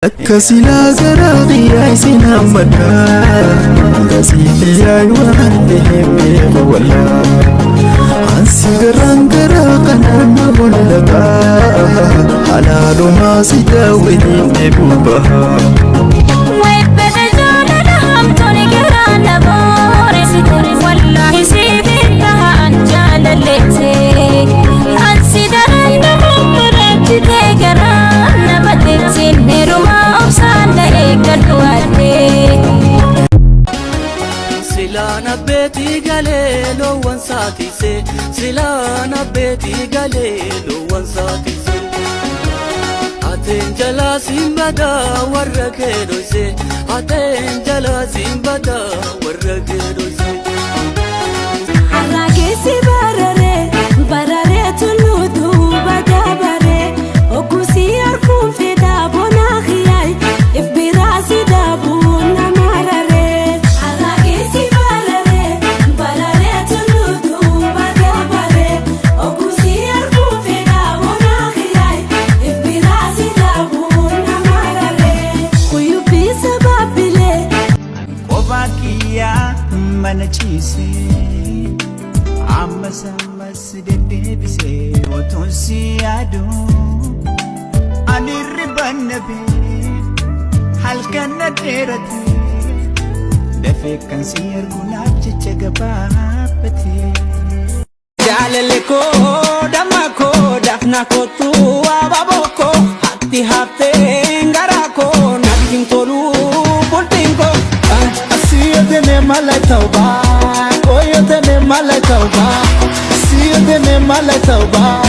كسلا قراضي عايزين همكا نسيت يا يوانهم ولا عنسي قران قراقنا نولدك حلال ما سيداويني نبوبها والله سيبتها أنجال الليتي أنسي دران دمبرك تقران نبدت سنر ما أبسان لإيك الوالي سلانا بيتي قليلو وانساتي سي سلانا بيتي قليلو وانساتي سي أتين جلاسين بدا ورقيدو سي أتين جلاسين بدا ورقيدو سي Aragesi barare tuludu badabare okusi arfun feda bona khiyai ifbirasi dabuna marare Aragesi barare tuludu badabare okusi arfun feda bona khiyai ifbirasi dabuna marare kuyu bisa babile Kobakia manachise Ammas dedebise otonsi adu anirban nabi halkan naderati dafekan siyar gunab chagabapati jalaleko damako dafnako tu ababoko hatti hafte ngarako nakin tolu boltinko asiyadene malay tauba koyadene malay tauba siyadene malay tauba